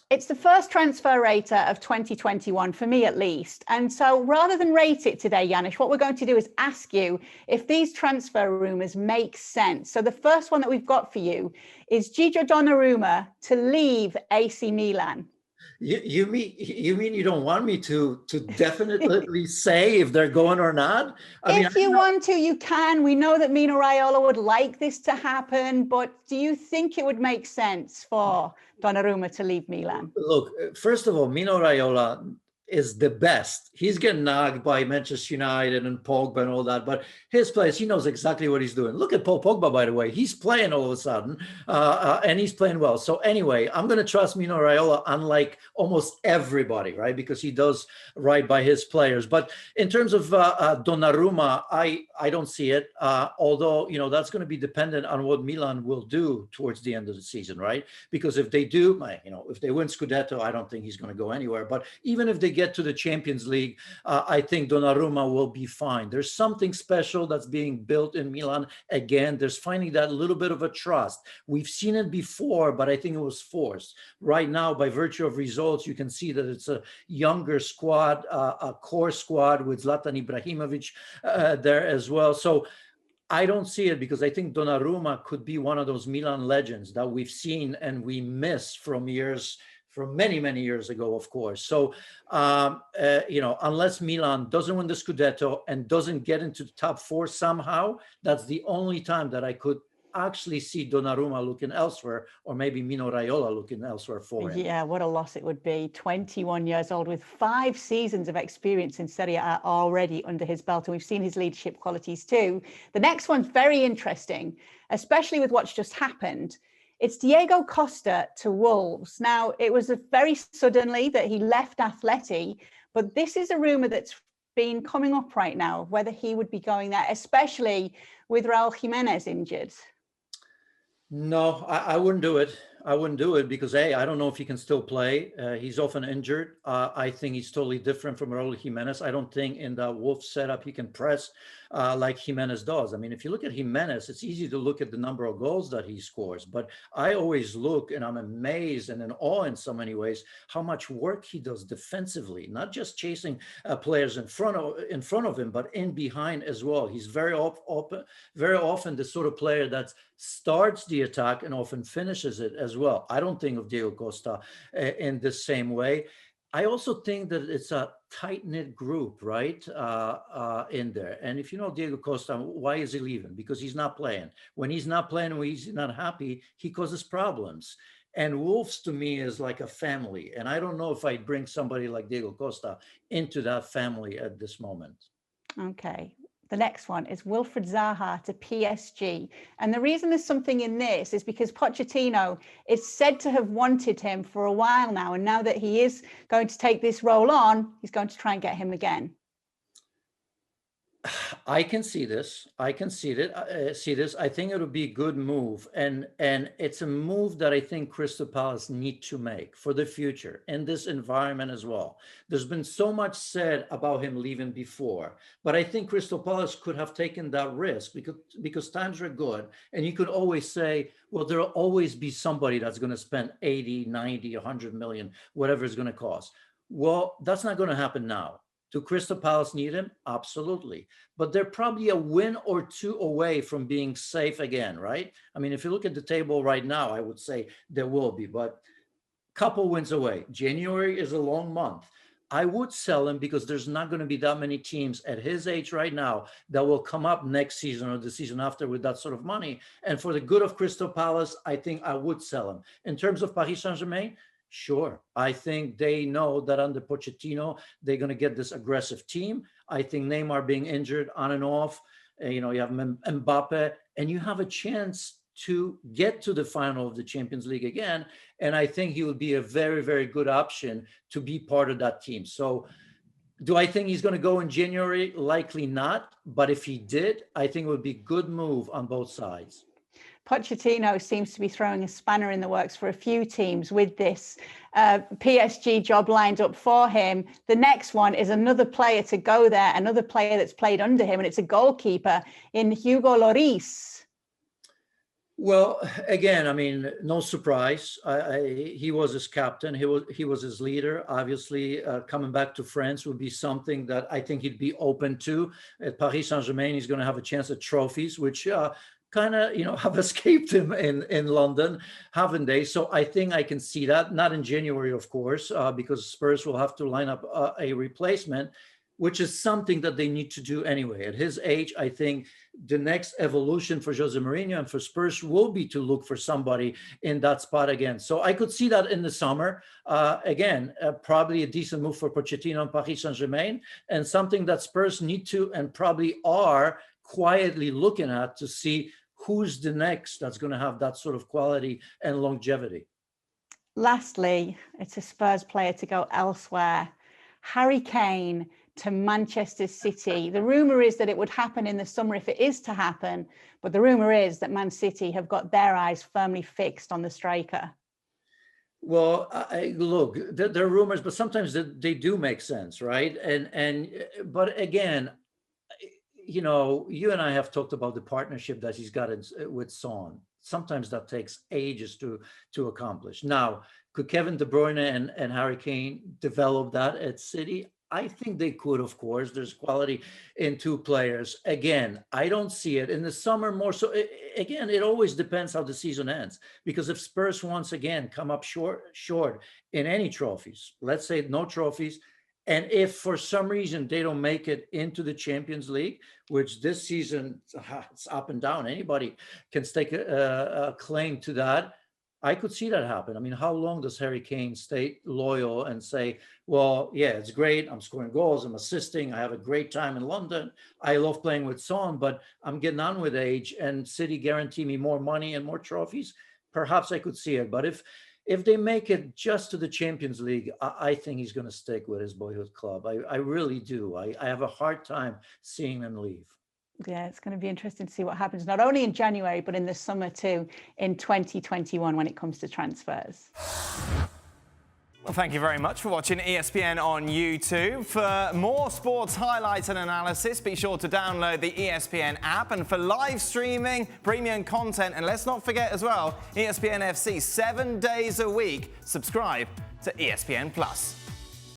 It's the first transfer rater of 2021, for me at least. And so rather than rate it today, Janusz, what we're going to do is ask you if these transfer rumours make sense. So the first one that we've got for you is Gigio Donnarumma to leave AC Milan. You mean you don't want me to definitely say if they're going or not? If you want to, you can. We know that Mino Raiola would like this to happen, but do you think it would make sense for Donnarumma to leave Milan? Look, first of all, Mino Raiola is the best. He's getting nagged by Manchester United and Pogba and all that, but his place, he knows exactly what he's doing. Look at Paul Pogba, by the way. He's playing all of a sudden, and he's playing well. So anyway, I'm going to trust Mino Raiola, unlike almost everybody, right? Because he does right by his players. But in terms of Donnarumma, I don't see it. Although, that's going to be dependent on what Milan will do towards the end of the season, right? Because if they do, if they win Scudetto, I don't think he's going to go anywhere. But even if they get to the Champions League, I think Donnarumma will be fine. There's something special that's being built in Milan. Again, there's finding that little bit of a trust. We've seen it before, but I think it was forced. Right now, by virtue of results, you can see that it's a younger squad, a core squad with Zlatan Ibrahimovic there as well. So I don't see it because I think Donnarumma could be one of those Milan legends that we've seen and we miss from many, many years ago, of course. So, unless Milan doesn't win the Scudetto and doesn't get into the top four somehow, that's the only time that I could actually see Donnarumma looking elsewhere, or maybe Mino Raiola looking elsewhere for him. Yeah, what a loss it would be. 21 years old with 5 seasons of experience in Serie A already under his belt, and we've seen his leadership qualities too. The next one's very interesting, especially with what's just happened. It's Diego Costa to Wolves. Now, it was very suddenly that he left Atleti, but this is a rumour that's been coming up right now, whether he would be going there, especially with Raul Jimenez injured. No, I wouldn't do it. I wouldn't do it because, I don't know if he can still play. He's often injured. I think he's totally different from Raul Jimenez. I don't think in the Wolves setup he can press like Jimenez does. I mean, if you look at Jimenez, it's easy to look at the number of goals that he scores. But I always look, and I'm amazed and in awe in so many ways, how much work he does defensively, not just chasing players in front of him, but in behind as well. He's very often the sort of player that starts the attack and often finishes it as well. I don't think of Diego Costa in the same way. I also think that it's a tight-knit group, right, in there. And if you know Diego Costa, why is he leaving? Because he's not playing. When he's not playing, when he's not happy, he causes problems. And Wolves, to me, is like a family. And I don't know if I'd bring somebody like Diego Costa into that family at this moment. Okay. The next one is Wilfried Zaha to PSG. And the reason there's something in this is because Pochettino is said to have wanted him for a while now. And now that he is going to take this role on, he's going to try and get him again. I can see this. I can see this. I think it would be a good move, and it's a move that I think Crystal Palace need to make for the future in this environment as well. There's been so much said about him leaving before, but I think Crystal Palace could have taken that risk because times are good, and you could always say, well, there'll always be somebody that's going to spend 80, 90, 100 million, whatever it's going to cost. Well, that's not going to happen now. Do Crystal Palace need him? Absolutely. But they're probably a win or two away from being safe again, right? I mean, if you look at the table right now, I would say there will be, but a couple wins away. January is a long month. I would sell him because there's not going to be that many teams at his age right now that will come up next season or the season after with that sort of money. And for the good of Crystal Palace, I think I would sell him. In terms of Paris Saint-Germain, sure. I think they know that under Pochettino, they're going to get this aggressive team. I think Neymar being injured on and off, you have Mbappe, and you have a chance to get to the final of the Champions League again. And I think he would be a very, very good option to be part of that team. So do I think he's going to go in January? Likely not. But if he did, I think it would be a good move on both sides. Pochettino seems to be throwing a spanner in the works for a few teams with this PSG job lined up for him. The next one is another player to go there, another player that's played under him, and it's a goalkeeper in Hugo Lloris. Well, again, I mean, no surprise. He was his captain. He was his leader. Obviously, coming back to France would be something that I think he'd be open to. At Paris Saint-Germain, he's going to have a chance at trophies, which kind of have escaped him in London, haven't they? So I think I can see that. Not in January, of course, because Spurs will have to line up a replacement, which is something that they need to do anyway. At his age, I think the next evolution for Jose Mourinho and for Spurs will be to look for somebody in that spot again. So I could see that in the summer. Again, probably a decent move for Pochettino and Paris Saint-Germain, and something that Spurs need to and probably are quietly looking at to see who's the next that's going to have that sort of quality and longevity. Lastly, it's a Spurs player to go elsewhere. Harry Kane to Manchester City. The rumour is that it would happen in the summer if it is to happen, but the rumour is that Man City have got their eyes firmly fixed on the striker. Well, look, there are rumors, but sometimes they do make sense, right? But again, you and I have talked about the partnership that he's got with Son. Sometimes that takes ages to accomplish. Now, could Kevin De Bruyne and Harry Kane develop that at City? I think they could, of course. There's quality in two players. Again, I don't see it in the summer more so. Again, it always depends how the season ends. Because if Spurs once again come up short in any trophies, let's say no trophies, and if for some reason they don't make it into the Champions League, which this season it's up and down, anybody can stake a claim to that. I could see that happen. I mean, how long does Harry Kane stay loyal and say, well, yeah, it's great. I'm scoring goals. I'm assisting. I have a great time in London. I love playing with Son, but I'm getting on with age and City guarantee me more money and more trophies. Perhaps I could see it. But if they make it just to the Champions League, I think he's going to stick with his boyhood club. I really do. I have a hard time seeing him leave. Yeah, it's going to be interesting to see what happens, not only in January, but in the summer too, in 2021 when it comes to transfers. Well, thank you very much for watching ESPN on YouTube. For more sports highlights and analysis, be sure to download the ESPN app. And for live streaming, premium content, and let's not forget as well, ESPN FC 7 days a week. Subscribe to ESPN Plus.